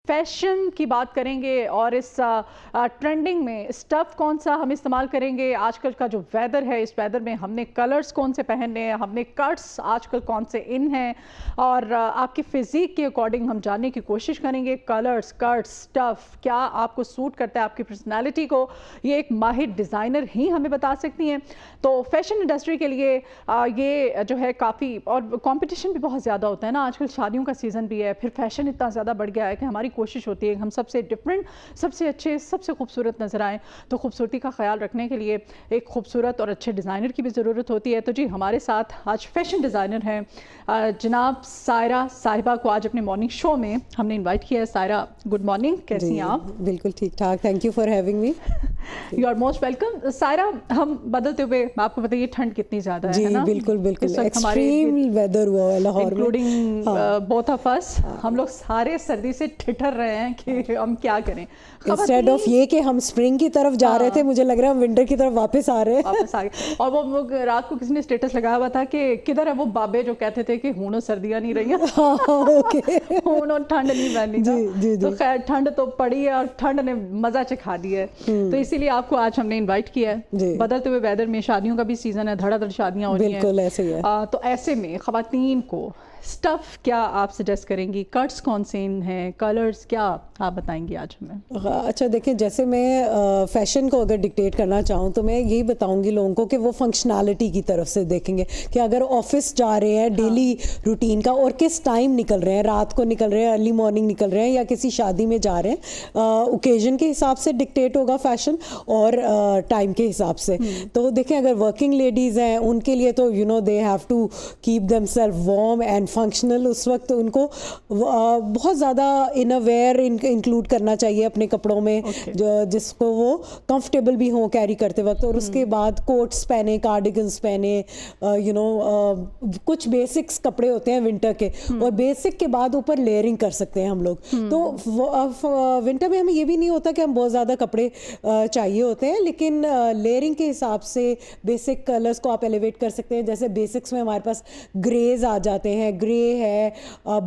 Fashion کی بات کریں گے اور اس ٹرینڈنگ میں اسٹف کون سا ہم استعمال کریں گے. آج کل کا جو ویدر ہے, اس ویدر میں ہم نے کلرز کون سے پہننے ہیں, ہم نے کٹس آج کل کون سے ان ہیں, اور آپ کی فزیک کے اکارڈنگ ہم جاننے کی کوشش کریں گے کلرز, کٹس, اسٹف کیا آپ کو سوٹ کرتا ہے, آپ کی پرسنالٹی کو. یہ ایک ماہر ڈیزائنر ہی ہمیں بتا سکتی ہیں. تو فیشن انڈسٹری کے لیے یہ جو ہے کافی, اور کمپٹیشن بھی بہت زیادہ ہوتا ہے نا, آج کل شادیوں کا سیزن بھی ہے, پھر فیشن اتنا زیادہ بڑھ گیا ہے کہ ہماری کوشش ہوتی ہے کہ ہم سب سے ڈفرینٹ, سب سے اچھے, سب سے خوبصورت نظر آئیں. تو خوبصورتی کا خیال رکھنے کے لیے ایک خوبصورت اور اچھے ڈیزائنر کی بھی ضرورت ہوتی ہے. تو جی ہمارے ساتھ آج فیشن ڈیزائنر ہیں جناب سائرہ صاحبہ کو آج اپنے مارننگ شو میں ہم نے انوائٹ کیا ہے. سائرہ گڈ مارننگ, کیسی ہیں آپ؟ بالکل ٹھیک ٹھاک, thank you for having me. You are most welcome. Saira, ہم بدلتے ہوئے, آپ کو بتائیے ٹھنڈ کتنی زیادہ ہے نا, بالکل بالکل ایکسٹریم ویدر ہوا ہے لاہور میں, انکلوڈنگ بوتھ آف اس. ہم لوگ سارے سردی سے ٹھٹر رہے ہیں کہ ہم کیا کریں. انسٹیڈ آف یہ کہ ہم اسپرنگ کی طرف جا رہے تھے, مجھے لگ رہا ہے ہم ونٹر کی طرف واپس آ رہے ہیں. اور وہ رات کو کسی نے اسٹیٹس لگایا ہوا تھا کہ کدھر ہے وہ بابے جو کہتے تھے کہ ہونوں سردیاں نہیں رہی ہیں, ہونوں ٹھنڈ نہیں بہنی. تو خیر ٹھنڈ تو پڑی ہے اور ٹھنڈ نے مزہ چکھا دیا ہے. تو اسی لیے آپ کو آج ہم نے انوائٹ کیا ہے. بدلتے ہوئے ویدر میں شادیوں کا بھی سیزن ہے, دھڑا دھڑ شادیاں ہو رہی ہیں. بالکل ایسے ہی ہے. تو ایسے میں خواتین کو اسٹف کیا آپ سجیسٹ کریں گی, کٹس کون سے ہیں, کلرز کیا آپ بتائیں گی آج ہمیں؟ اچھا دیکھیں, جیسے میں فیشن کو اگر ڈکٹیٹ کرنا چاہوں تو میں یہی بتاؤں گی لوگوں کو کہ وہ فنکشنالٹی کی طرف سے دیکھیں گے کہ اگر آفس جا رہے ہیں ڈیلی روٹین کا, اور کس ٹائم نکل رہے ہیں, رات کو نکل رہے ہیں, ارلی مارننگ نکل رہے ہیں, یا کسی شادی میں جا رہے ہیں, اوکیزن کے حساب سے ڈکٹیٹ ہوگا فیشن اور ٹائم کے حساب سے. تو دیکھیں اگر ورکنگ لیڈیز ہیں ان کے لیے تو they have to keep them self warm and functional. اس وقت ان کو بہت زیادہ انر ویئر انکلوڈ کرنا چاہیے اپنے کپڑوں میں, جس کو وہ کمفرٹیبل بھی ہوں کیری کرتے وقت. اور اس کے بعد کوٹس پہنے, کارڈیگنس پہنے, کچھ بیسکس کپڑے ہوتے ہیں ونٹر کے, اور بیسک کے بعد اوپر لیئرنگ کر سکتے ہیں ہم لوگ. تو ونٹر میں ہمیں یہ بھی نہیں ہوتا کہ ہم بہت زیادہ کپڑے چاہیے ہوتے ہیں, لیکن لیئرنگ کے حساب سے بیسک کلرز کو آپ ایلیویٹ کر سکتے ہیں. جیسے بیسکس میں ہمارے پاس گریز آ جاتے ہیں, گرے ہے,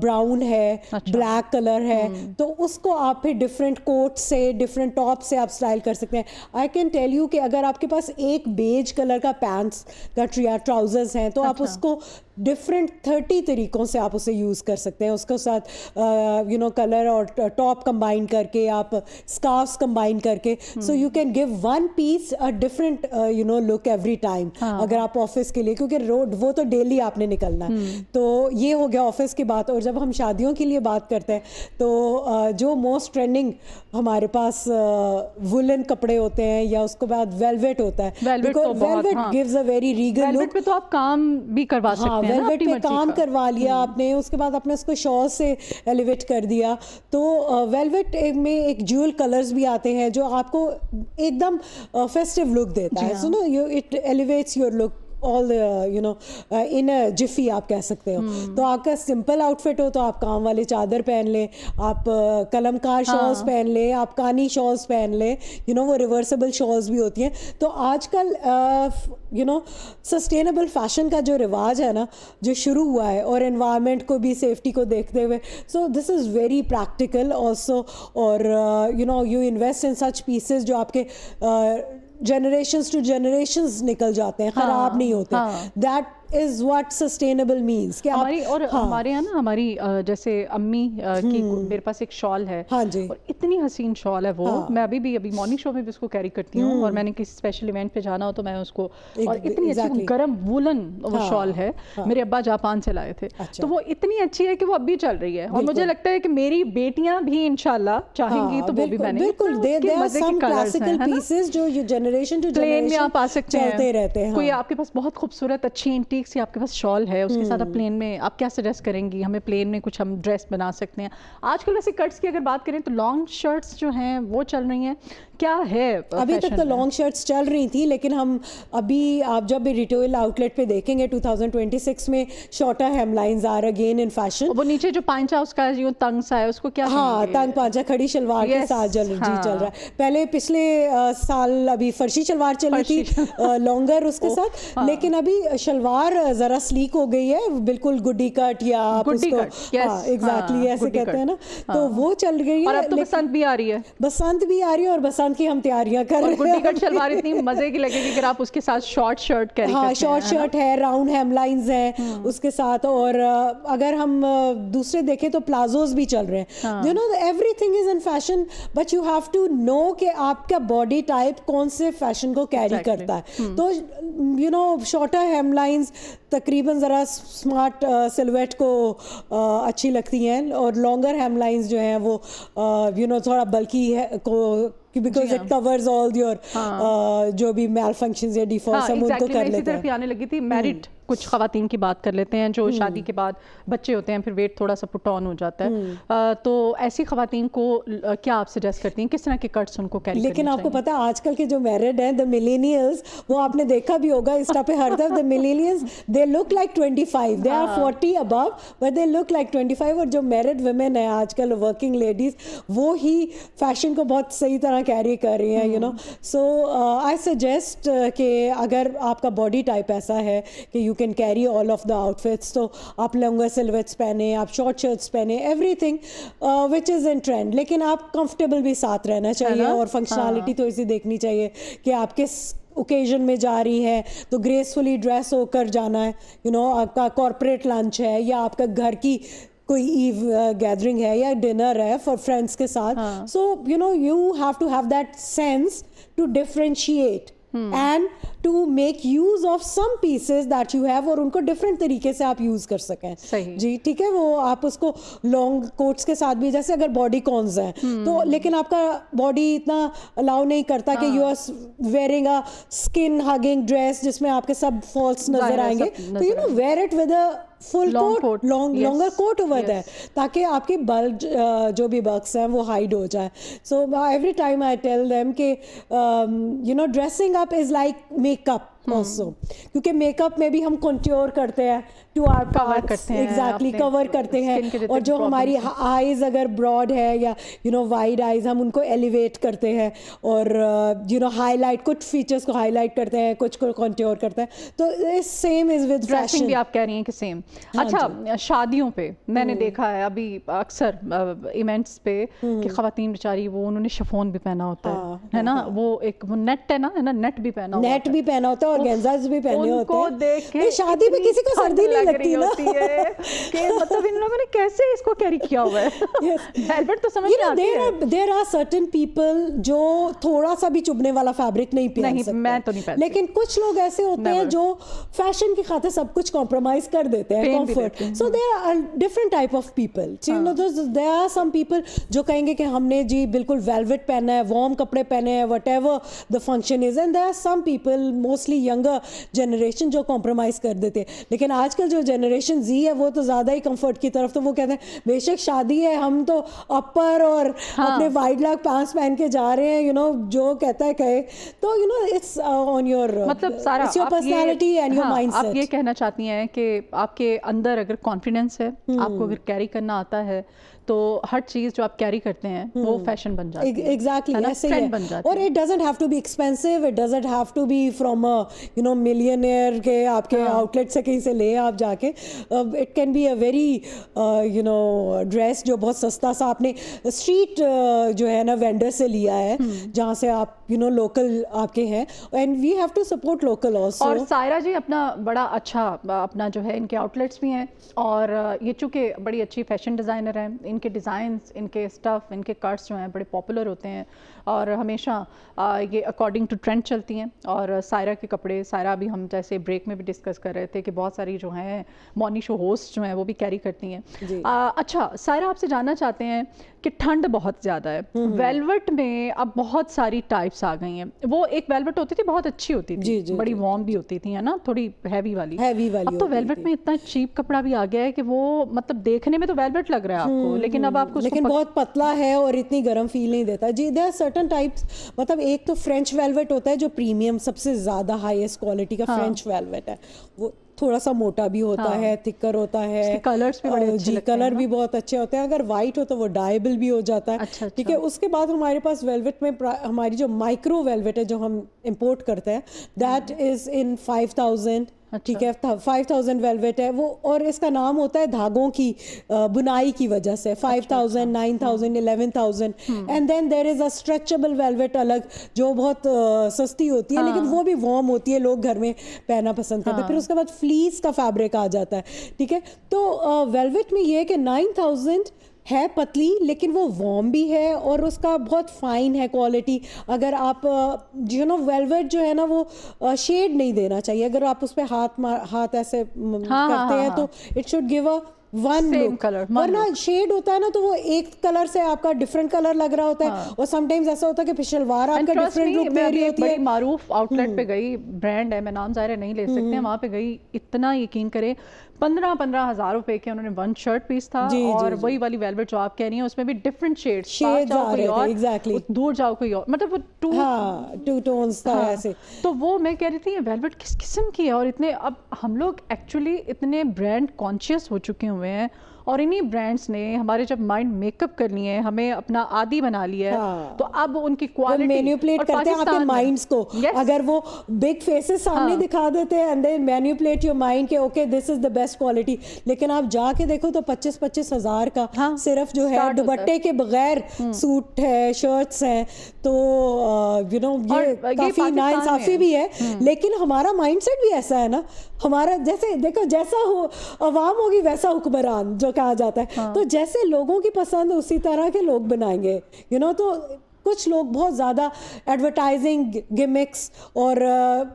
براؤن ہے, بلیک کلر ہے, تو اس کو آپ پھر ڈفرینٹ کوٹ سے, ڈفرینٹ ٹاپ سے آپ اسٹائل کر سکتے ہیں. آئی کین ٹیل یو کہ اگر آپ کے پاس ایک بیج کلر کا پینٹس کا ٹراؤزرز ہیں تو آپ اس کو ڈفرینٹ 30 طریقوں سے آپ اسے یوز کر سکتے ہیں. اس کے ساتھ کلر اور ٹاپ کمبائن کر کے, آپ اسکارفس کمبائن کر کے, so you can give one piece different look every time اگر آپ آفس کے لیے, کیونکہ وہ تو ڈیلی آپ نے نکلنا ہے. تو یہ ہو گیا آفس کی بات. اور جب ہم شادیوں کے لیے بات کرتے ہیں تو جو موسٹ ٹرینڈنگ ہمارے پاس وولن کپڑے ہوتے ہیں, یا اس کے بعد ویلویٹ ہوتا ہے, velvet gives a very regal look. پہ تو آپ کام بھی کروا سکتے ہیں, ویلویٹ پہ کام کروا لیا آپ نے, اس کے بعد آپ نے اس کو شال سے ایلیویٹ کر دیا. تو ویلویٹ میں ایک جیول کلرز بھی آتے ہیں جو آپ کو ایک دم فیسٹیو لک دیتا ہے. So it elevates your look all in a jiffy آپ کہہ سکتے ہو. تو آپ کا سمپل آؤٹ فٹ ہو تو آپ کام والے چادر پہن لیں, آپ قلم کار شالز پہن لیں, آپ کانی شالز پہن لیں, وہ ریورسیبل شالز بھی ہوتی ہیں. تو آج کل سسٹینیبل فیشن کا جو رواج ہے نا, جو شروع ہوا ہے, اور انوائرمنٹ کو بھی, سیفٹی کو دیکھتے ہوئے, سو دس از ویری پریکٹیکل آلسو. اور you invest in such pieces جو آپ کے جنریشنز ٹو جنریشنز نکل جاتے ہیں, خراب نہیں ہوتے. That is what sustainable means. ہمارے یہاں نا, ہماری جیسے امی کی میرے پاس ایک شال ہے, اور اتنی حسین شال ہے وہ, میں ابھی مارننگ شو میں بھی اس کو کیری کرتی ہوں, اور میں نے کسی اسپیشل ایونٹ پہ جانا ہو تو میں اس کو, اور اتنی اچھی گرم وولن وہ شال ہے, میرے ابا جاپان سے لائے تھے, تو وہ اتنی اچھی ہے کہ وہ اب بھی چل رہی ہے. اور مجھے لگتا ہے کہ میری بیٹیاں بھی انشاءاللہ چاہیں گی تو وہ بھی میں نے, بالکل کلاسیکل پیسز جو جنریشن ٹو پلین میں آپ آ سکتے ہیں, چلتے رہتے ہیں. کوئی آپ کے پاس بہت خوبصورت اچھی سے آپ کے پاس شال ہے, اس کے ساتھ آپ پلین میں آپ کیا سجیسٹ کریں گی ہمیں؟ پلین میں کچھ ہم ڈریس بنا سکتے ہیں. آج کل ویسے کٹس کی اگر بات کریں تو لانگ شرٹس جو ہیں وہ چل رہی ہیں, کیا ہے ابھی تک تو لانگ شرٹس چل رہی تھیں, لیکن ہم ابھی آپ جب بھی ریٹیل آؤٹ لیٹ پہ دیکھیں گے 2026 میں shorter hemlines are again in fashion. وہ نیچے جو پانچا اس کا یوں تنگ سا ہے, اس کو کیا, تنگ پانچا کھڑی شلوار کے ساتھ چل رہا ہے. پہلے پچھلے سال ابھی فرشی شلوار چلی تھی لانگر اس کے ساتھ, لیکن ابھی شلوار اور ذرا سلیک ہو گئی ہے بالکل گڈی کٹ یا آپ اس کو ایگزیکٹلی ایسے کہتے ہیں نا, تو وہ چل گئی ہے. اور اب تو بسنت بھی آ رہی ہے, بسنت بھی آ رہی ہے اور بسنت کی ہم تیاریاں کر رہے ہیں. گڈی کٹ شلوار اتنی مزے کی لگے گی اگر آپ اس کے ساتھ شارٹ شرٹ کیری کرتے ہیں. شارٹ شرٹ ہے, راؤنڈ ہیم لائنز ہیں اس کے ساتھ, اور اگر ہم دوسرے دیکھیں تو پلازوز بھی چل رہے ہیں. You know everything is in fashion, but you have to know کہ آپ کا باڈی ٹائپ کون سے فیشن کو کیری کرتا ہے. تو you know shorter hemlines تقریباً ذرا اسمارٹ سلویٹ کو اچھی لگتی ہیں, اور لانگر ہیم لائنز جو ہیں وہ یو نو تھوڑا بلکی کو, because it covers all your جو بھی میل فنکشنز یا ڈیفالٹس ہم ان کو کر لیتے ہیں. اسی طرف آنے لگی تھی میرٹ کچھ خواتین کی بات کر لیتے ہیں جو شادی کے بعد بچے ہوتے ہیں, پھر ویٹ تھوڑا سا پٹ آن ہو جاتا ہے, تو ایسی خواتین کو کیا آپ سجیسٹ کرتی ہیں, کس طرح کے کٹس ان کو کیری کرنے چاہیے؟ لیکن آپ کو پتا ہے آج کل کے جو میرڈ ہیں دا ملینیلز, وہ آپ نے دیکھا بھی ہوگا انسٹا پہ ہر طرف, the millennials they look like 25, they are 40 above but they look like 25. اور جو میرڈ ویمن ہیں آج کل ورکنگ لیڈیز, وہ ہی فیشن کو بہت صحیح طرح کیری کر رہی ہیں, you know. So I suggest کہ اگر آپ کا باڈی ٹائپ ایسا ہے کہ you can carry all of the outfits, تو آپ لانگر سلویٹس پہنیں, آپ شارٹ شرٹس پہنیں, everything which is in trend, لیکن آپ کمفرٹیبل بھی ساتھ رہنا چاہیے, اور فنکشنالٹی تو اسی دیکھنی چاہیے کہ آپ کس اوکیزن میں جا رہی ہے, تو گریسفلی ڈریس ہو کر جانا ہے. یو نو آپ کا کارپوریٹ لنچ ہے, یا آپ کا گھر کی کوئی ایو گیدرنگ ہے, یا ڈنر ہے فار فرینڈس کے ساتھ. So you know you have to have that sense to differentiate and to make use of some pieces that you have, اور ان کو ڈفرینٹ طریقے سے آپ یوز کر سکیں. جی ٹھیک ہے, وہ آپ اس کو لانگ کوٹس کے ساتھ بھی, جیسے اگر باڈی کونز ہیں تو, لیکن آپ کا باڈی اتنا الاؤ نہیں کرتا کہ you are wearing a skin hugging dress جس میں آپ کے سب فالس نظر آئیں گے, تو you know wear it with a full coat, longer coat over there, تاکہ آپ کی بلج جو بھی بکس ہیں وہ ہائڈ ہو جائے. So every time I tell them کہ you know dressing up is like make up also, کیونکہ میک اپ میں بھی ہم کنٹیور کرتے ہیں to our parts, exactly cover کرتے ہیں, اور جو ہماری آئیز اگر براڈ ہے یا یو نو وائڈ آئیز, ہم ان کو ایلیویٹ کرتے ہیں, اور یو نو ہائی لائٹ, کچھ فیچرس کو ہائی لائٹ کرتے ہیں, کچھ کو کنٹیور کرتے ہیں. تو سیم از ود ڈریسنگ بھی آپ کہہ رہی ہیں کہ سیم. اچھا, شادیوں پہ میں نے دیکھا ہے ابھی اکثر ایونٹس پہ کہ خواتین بیچاری وہ انہوں نے شفون بھی پہنا ہوتا ہے نا, وہ ایک وہ نیٹ ہے نا, نیٹ بھی پہنا ہوتا ہے, اور گینزاز بھی پہنے ہوتے ہیں. دیکھ کے شادی میں کسی کو سردی نہیں لگتی نا, کہ مطلب ان لوگوں نے کیسے اس کو کیری کیا ہوا ہے. ویلویٹ تو سمجھ میں آتی ہے. دیر آر سرٹن پیپل جو تھوڑا سا بھی چبھنے والا فیبرک نہیں پہن سکتے, میں تو نہیں پہنتی, لیکن کچھ لوگ ایسے ہوتے ہیں جو فیشن کی خاطر سب کچھ کمپرومائز کر دیتے ہیں, comfort. So there are different type of people. There are some people جو کہیں گے کہ ہم نے جی بالکل ویلویٹ پہنا ہے, وارم کپڑے پہنے ہیں, whatever the function is, and there are some people mostly younger generation جو کمپرومائز کر دیتے ہیں. لیکن آج کل جو جنریشن زی ہے وہ تو زیادہ ہی کمفرٹ کی طرف, تو وہ کہتے ہیں بے شک شادی ہے ہم تو اپر اور اپنے وائڈ لیگ پینٹس پہن کے جا رہے ہیں, یو نو جو کہتا ہے کہے. تو you know it's on your, مطلب سارا it's your personality and your mindset. آپ یہ کہنا چاہتی ہیں کہ آپ کے اندر اگر کانفیڈنس ہے, آپ کو اگر کیری کرنا آتا ہے, تو ہر چیز جو آپ کیری کرتے ہیں وہ فیشن بن جاتی ہے. ایگزیکٹلی ایسے ہی ہے, اور it doesn't have to be expensive, it doesn't have to be from you know millionaire کے آپ کے آؤٹ لیٹ سے کہیں سے لے آپ جا کے. It can be a very you know dress جو بہت سستا سا آپ نے اسٹریٹ جو ہے نا وینڈر سے لیا ہے, جہاں سے آپ یو نو لوکل آپ کے ہیں, and we have so support local also. اور سائرہ جی اپنا بڑا اچھا اپنا جو ہے ان کے آؤٹ لیٹس بھی ہیں, اور یہ چونکہ بڑی اچھی فیشن ڈیزائنر ہیں, ان کے ڈیزائنس, ان کے اسٹف, ان کے کٹس جو ہیں بڑے پاپولر ہوتے ہیں, اور ہمیشہ یہ اکارڈنگ ٹو ٹرینڈ چلتی ہیں. اور سائرہ کے کپڑے, سائرہ بھی ہم جیسے بریک میں بھی ڈسکس کر رہے تھے کہ بہت ساری جو ہیں مارننگ شو ہوسٹ جو ہیں وہ بھی کیری کرتی ہیں. اچھا سائرہ, آپ سے جاننا چاہتے ہیں کہ ٹھنڈ بہت زیادہ ہے, ویلوٹ میں اب بہت ساری ٹائپس آ گئی ہیں. وہ ایک ویلوٹ ہوتی تھی بہت اچھی ہوتی تھی, بڑی وارم بھی ہوتی تھی, ہے نا, تھوڑی ہیوی والی. اب تو ویلوٹ میں اتنا چیپ کپڑا بھی آ گیا ہے کہ وہ مطلب دیکھنے میں تو ویلوٹ لگ رہا ہے آپ کو, لیکن اب آپ کو لیکن بہت پتلا ہے اور اتنی گرم فیل نہیں دیتا. جی دیر آر سرٹن ٹائپس, مطلب ایک تو فرینچ ویلوٹ ہوتا ہے جو پریمیم سب سے زیادہ ہائیسٹ کوالٹی کا فرینچ ویلوٹ ہے, وہ تھوڑا سا موٹا بھی ہوتا ہے, تھکر ہوتا ہے, کلرز بھی بڑے اچھے, جی کلر بھی بہت اچھے ہوتے ہیں. اگر وائٹ ہو تو وہ ڈائیبل بھی ہو جاتا ہے, ٹھیک ہے. اس کے بعد ہمارے پاس ویلوٹ میں ہماری جو مائکرو ویلوٹ ہے جو ہم امپورٹ کرتے ہیں, دیٹ از ان 5000 ٹھیک ہے 5000 ویلویٹ ہے وہ, اور اس کا نام ہوتا ہے دھاگوں کی بنائی کی وجہ سے 5000 9000 11000. And then there is a stretchable velvet الگ جو بہت سستی ہوتی ہے لیکن وہ بھی وارم ہوتی ہے, لوگ گھر میں پہننا پسند کرتے ہیں. پھر اس کے بعد فلیس کا فیبرک آ جاتا ہے, ٹھیک ہے. تو ویلویٹ میں یہ ہے کہ 9000 ہے پتلی لیکن وہ وارم بھی ہے اور اس کا بہت فائن ہے کوالٹی. اگر آپ ویلویٹ جو ہے نا وہ شیڈ نہیں دینا چاہیے, اگر آپ اس پہ ہاتھ ایسے کرتے ہیں تو it should give a one look, ورنہ شیڈ ہوتا ہے نا تو وہ ایک کلر سے آپ کا ڈفرنٹ کلر لگ رہا ہوتا ہے, اور سم ٹائمز ایسا ہوتا ہے کہ شلوار آپ کا ڈفرنٹ لک دے رہی ہوتی ہے. معروف آؤٹ لیٹ پہ گئی, برانڈ ہے, میں نام ظاہر نہیں لے سکتے ہیں, وہاں پہ گئی, اتنا یقین کرے 15 ہزار روپے کے انہوں نے ون شرٹ پیس تھا, اور وہی والی ویلویٹ جو آپ کہہ رہی ہیں اس میں بھی ڈفرنٹ شیڈز آ رہے تھے, ایگزیکٹلی دور جاؤ کوئی اور, مطلب وہ ٹو ٹونز تھا ایسے. تو وہ میں کہہ رہی تھی یہ ویلویٹ کس قسم کی ہے, اور اتنے اب ہم لوگ ایکچولی اتنے برانڈ کانشیس ہو چکے ہوئے ہیں, اور انہی برانڈس نے ہمارے جب مائنڈ میک اپ کر لیے ہیں, ہمیں اپنا عادی بنا لیا ہے, تو اب ان کی کوالٹی مینیپولیٹ کرتے ہیں آپ کے مائنڈس کو. اگر وہ بگ فیسز سامنے دکھا دیتے ہیں and then manipulate your mind کہ okay this is the best quality, لیکن آپ جا کے دیکھو تو 25 ہزار کا صرف جو ہے دوپٹے کے بغیر سوٹ ہے, شرٹس ہیں, تو یہ کافی ناانصافی بھی ہے. لیکن ہمارا مائنڈ سیٹ بھی ایسا ہے نا, ہمارا جیسے دیکھو جیسا ہو عوام ہوگی ویسا حکمران جو کہا جاتا ہے, تو جیسے لوگوں کی پسند اسی طرح کے لوگ بنائیں گے. تو کچھ لوگ بہت زیادہ ایڈورٹائزنگ گمکس اور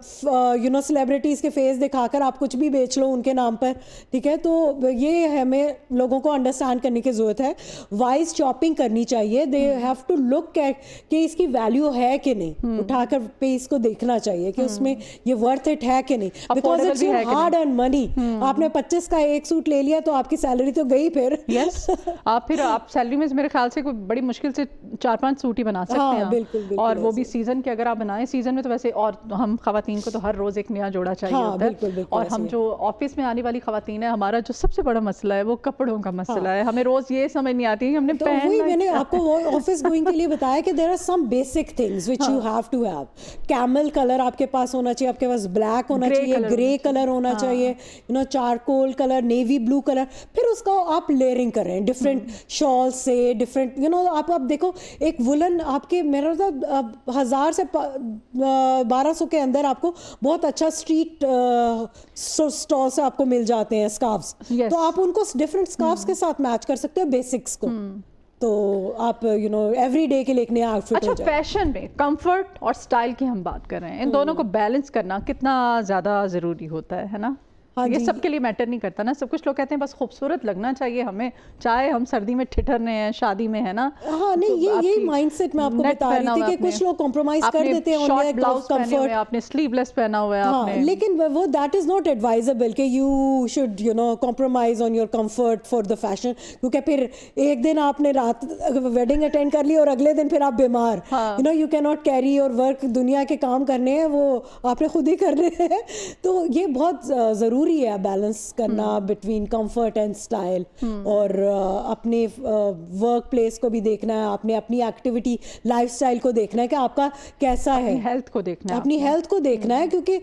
سیلیبریٹیز کے فیس دکھا کر آپ کچھ بھی بیچ لو ان کے نام پر, ٹھیک ہے. تو یہ ہمیں لوگوں کو انڈرسٹینڈ کرنے کی ضرورت ہے, وائز شاپنگ کرنی چاہیے. They have to look at کہ اس کی ویلیو ہے کہ نہیں, اٹھا کر پیس کو دیکھنا چاہیے کہ اس میں یہ ورتھ اٹ ہے کہ نہیں, بیکاز اٹس یور ہارڈ ارن منی. آپ نے 25 کا ایک سوٹ لے لیا تو آپ کی سیلری تو گئی پھر. یس, آپ سیلری میں میرے خیال سے کوئی بڑی مشکل سے 4-5 سوٹ ہی بنا سکتے ہیں, اور وہ بھی سیزن کے اگر آپ بنائیں. سیزن میں تو ویسے, اور ہم خواتین کو تو ہر روز ایک نیا جوڑا چاہیے ہوتا ہے, اور ہم جو آفس میں آنے والی خواتین ہیں, ہمارا جو سب سے بڑا مسئلہ ہے وہ کپڑوں کا مسئلہ ہے. ہمیں روز یہ سمجھ نہیں آتی ہم نے پہننا. میں نے آپ کو وہ آفس گوئنگ کے لیے بتایا کہ there are some basic things which you have to have. Camel colour آپ کے پاس ہونا چاہیے, آپ کے پاس بلیک ہونا چاہیے, گرے کلر ہونا چاہیے, charcoal colour, navy blue colour. پھر اس کا آپ لیئرنگ کر رہے ہیں ڈفرینٹ شال سے, ڈفرینٹ آپ دیکھو ایک وولن آپ کے میرا 1000 سے 1200 کے اندر آپ کو بہت اچھا اسٹریٹ اسٹال سے آپ کو مل جاتے ہیں اسکارفس, تو آپ ان کو ڈفرینٹ اسکارفس کے ساتھ میچ کر سکتے ہو بیسکس کو, تو آپ ایوری ڈے کے لیے ایک نیا آؤٹ فٹ ہو جائے. فیشن میں کمفرٹ اور اسٹائل کی ہم بات کر رہے ہیں, ان دونوں کو بیلنس کرنا کتنا زیادہ ضروری ہوتا ہے نا. یہ سب کے لیے میٹر نہیں کرتا نا. سب کچھ لوگ کہتے ہیں بس خوبصورت لگنا چاہیے ہمیں, چاہے ہم سردی میں ٹھٹر رہے ہیں, شادی میں ہے نا. ہاں نہیں, یہ مائنڈ سیٹ میں آپ کو بتا رہی تھی کہ کچھ لوگ کمپرومائز کر دیتے ہیں, شارٹ بلاؤز پہنے ہوئے, آپ نے سلیو لیس پہنا ہوا ہے آپ نے, لیکن وہ دیٹ از ناٹ ایڈوائزبل کہ you should compromise on your comfort for the fashion, کیونکہ پھر ایک دن آپ نے رات ویڈنگ اٹینڈ کر لی اور اگلے دن پھر آپ بیمار, یو کی ناٹ کیری یور ورک. دنیا کے کام کرنے ہیں وہ آپ نے خود ہی کرنے ہیں, تو یہ بہت ضروری ہے بیلنس کرنا بٹوین کمفرٹ اینڈ اسٹائل. اور اپنے ورک پلیس کو بھی دیکھنا ہے, آپ نے اپنی ایکٹیویٹی لائف اسٹائل کو دیکھنا ہے کہ آپ کا کیسا ہے, ہیلتھ کو دیکھنا ہے, اپنی ہیلتھ کو دیکھنا ہے. کیونکہ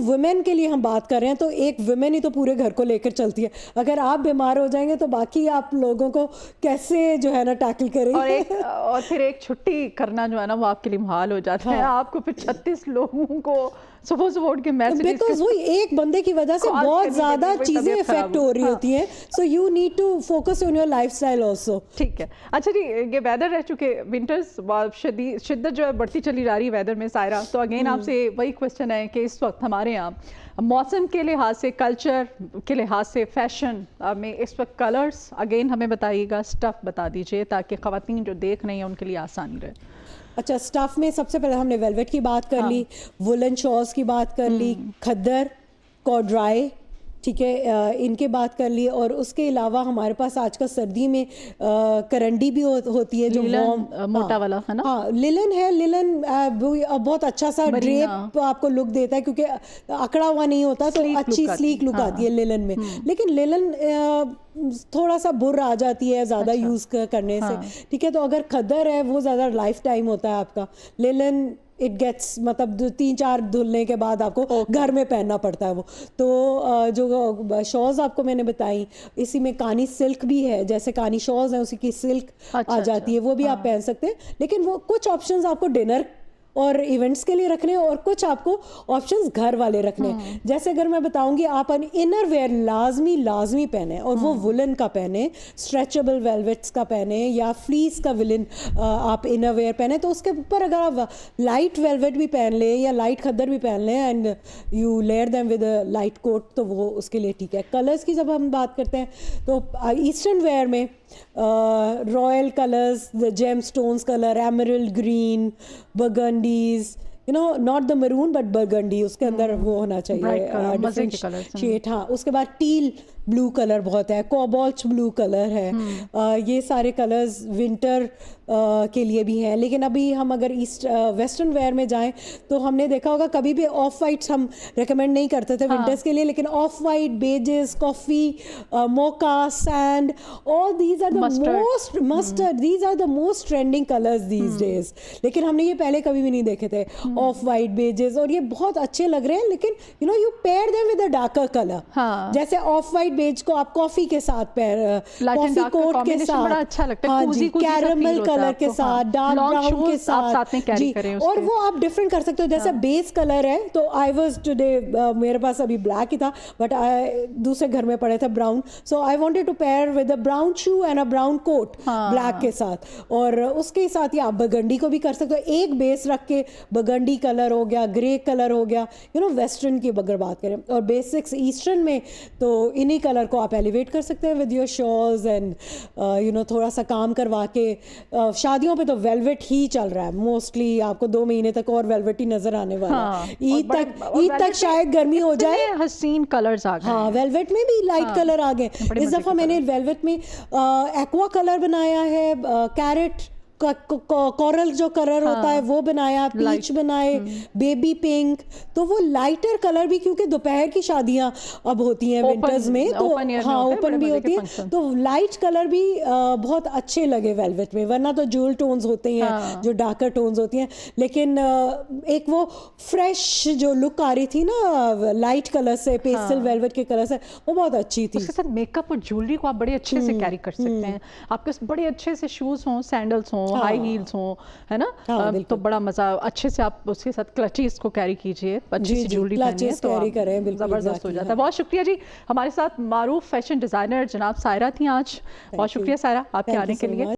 ویمن کے لیے ہم بات کر رہے ہیں تو ایک ویمن ہی تو پورے گھر کو لے کر چلتی ہے. اگر آپ بیمار ہو جائیں گے تو باقی آپ لوگوں کو کیسے جو ہے نا ٹیکل کریں گے. اور پھر ایک چھٹی کرنا جو ہے نا وہ آپ کے لیے محال ہو جاتا ہے. آپ کو پھر 36 لوگوں کو صبح اٹھ کے میسج, بیکاز وہی ایک بندے کی وجہ سے بہت زیادہ چیزیں افیکٹ ہو رہی ہوتی ہیں, so you need to focus on your lifestyle also. ٹھیک ہے. اچھا جی, یہ ویدر رہ چکے ونٹرز شدت جو ہے بڑھتی چلی جا رہی ہے ویدر میں سائرہ, تو اگین آپ سے وہی کوشچن ہے کہ اس وقت ہمارے یہاں موسم کے لحاظ سے, کلچر کے لحاظ سے, فیشن میں اس وقت کلرز اگین ہمیں بتائیے گا, اسٹف بتا دیجیے تاکہ خواتین جو دیکھ رہی ہیں ان کے لیے آسانی رہے. اچھا, اسٹف میں سب سے پہلے ہم نے ویلویٹ کی بات کر لی, وولن شالز کی بات کر لی, کھدر, کارڈرائی, ٹھیک ہے, ان کے بات کر لی. اور اس کے علاوہ ہمارے پاس آج کل سردی میں کرنڈی بھی ہوتی ہے جو موٹا والا ہے نا. ہاں, للن ہے. للن بہت اچھا سا ڈریپ آپ کو لک دیتا ہے کیونکہ اکڑا ہوا نہیں ہوتا, تو اچھی سلیک لک آتی ہے للن میں. لیکن للن تھوڑا سا بر آ جاتی ہے زیادہ یوز کرنے سے, ٹھیک ہے. تو اگر کھدر ہے وہ زیادہ لائف ٹائم ہوتا ہے آپ کا. للن اٹ گیٹس مطلب 3-4 دھلنے کے بعد آپ کو گھر میں پہننا پڑتا ہے وہ. تو جو شالز آپ کو میں نے بتائی اسی میں کانی سلک بھی ہے, جیسے کانی شالز ہیں اسی کی سلک آ جاتی ہے, وہ بھی آپ پہن سکتے ہیں. لیکن وہ کچھ آپشنز آپ کو ڈنر اور ایونٹس کے لیے رکھنے اور کچھ آپ کو آپشنز گھر والے رکھنے. جیسے اگر میں بتاؤں گی آپ انر ویئر لازمی پہنے اور وہ وولن کا پہنے, اسٹریچبل ویلویٹس کا پہنے یا فلیس کا ولن آپ انر ویئر پہنے. تو اس کے اوپر اگر آپ لائٹ ویلویٹ بھی پہن لیں یا لائٹ خدر بھی پہن لیں and you layer them with a light coat تو وہ اس کے لیے ٹھیک ہے. کلرز کی جب ہم بات کرتے ہیں تو ایسٹرن ویئر میں royal colours, gem stones colour, emerald green, burgundies, not the maroon but burgundy, اس کے اندر وہ ہونا چاہیے ڈفرینٹ شیڈ. ہاں, اس کے بعد ٹیل بلو کلر بہت ہے, کوبالٹ بلو کلر ہے, یہ سارے کلرز ونٹر کے لیے بھی ہیں. لیکن ابھی ہم اگر ویسٹرن ویئر میں جائیں تو ہم نے دیکھا ہوگا کبھی بھی آف وائٹس ہم ریکمینڈ نہیں کرتے تھے ونٹرز کے لیے, لیکن off white, beiges, coffee, mocha, sand, all these are the mustard, these are the most trending colors these days. لیکن ہم نے یہ پہلے کبھی بھی نہیں دیکھے تھے آف وائٹ, بیجز, اور یہ بہت اچھے لگ رہے ہیں. لیکن you pair them with a darker color. جیسے آف وائٹ بیج کو آپ کافی کے ساتھ کافی کوٹ کے ساتھ, ہاں جی, کیرمل کلر کے ساتھ, ڈارک براؤن کے ساتھ, جی, اور وہ آپ ڈفرینٹ کر سکتے ہو. جیسے بیس کلر ہے تو آئی واز ٹوڈے, میرے پاس ابھی بلیک ہی تھا بٹ دوسرے گھر میں پڑے تھے brown, so I wanted to pair with a brown shoe and a brown coat black کے ساتھ. اور اس کے ساتھ ہی آپ برگنڈی کو بھی کر سکتے ہو, ایک بیس رکھ کے برگنڈی کلر ہو گیا, گرے کلر ہو گیا, ویسٹرن کی اگر بات کریں. اور بیسکس ایسٹرن میں تو انہی کلر کو آپ ایلیویٹ کر سکتے ہیں ود یور شالز اینڈ تھوڑا سا کام کروا کے. شادیوں پہ تو ویلویٹ ہی چل رہا ہے موسٹلی, آپ کو 2 مہینے تک اور ویلویٹ ہی نظر آنے والا ہے. عید تک شاید گرمی ہو جائے, حسین کلرز آ گئے. ہاں, ویلویٹ میں بھی لائٹ کلر آ گئے. اس دفعہ میں نے ویلویٹ میں ایکوا کلر بنایا ہے, کیرٹ کورل جو کلر ہوتا ہے وہ بنایا, پیچ بنائے, بیبی پنک. تو وہ لائٹر کلر بھی, کیونکہ دوپہر کی شادیاں اب ہوتی ہیں ونٹرز میں, تو ہاں اوپن بھی ہوتی ہیں, تو لائٹ کلر بھی بہت اچھے لگے ویلویٹ میں. ورنہ تو جول ٹونز ہوتے ہیں جو ڈارکر ٹونز ہوتی ہیں, لیکن ایک وہ فریش جو لک آ رہی تھی نا لائٹ کلر سے, پیسٹل ویلویٹ کے کلر سے, وہ بہت اچھی تھی. اس کے ساتھ میک اپ اور جویلری کو آپ بڑے اچھے سے کیری کر سکتے ہیں. آپ کے بڑے اچھے سے شوز ہوں, سینڈلس ہوں, ہائی ہیلز ہوں, ہے نا, تو بڑا مزہ اچھے سے آپ اس کے ساتھ کلچیز کو کیری کیجیے, اچھی سی جویلری پہنیے تو زبردست ہو جاتا ہے. بہت شکریہ جی, ہمارے ساتھ معروف فیشن ڈیزائنر جناب سائرہ تھیں آج. بہت شکریہ سائرہ آپ کے آنے کے لیے.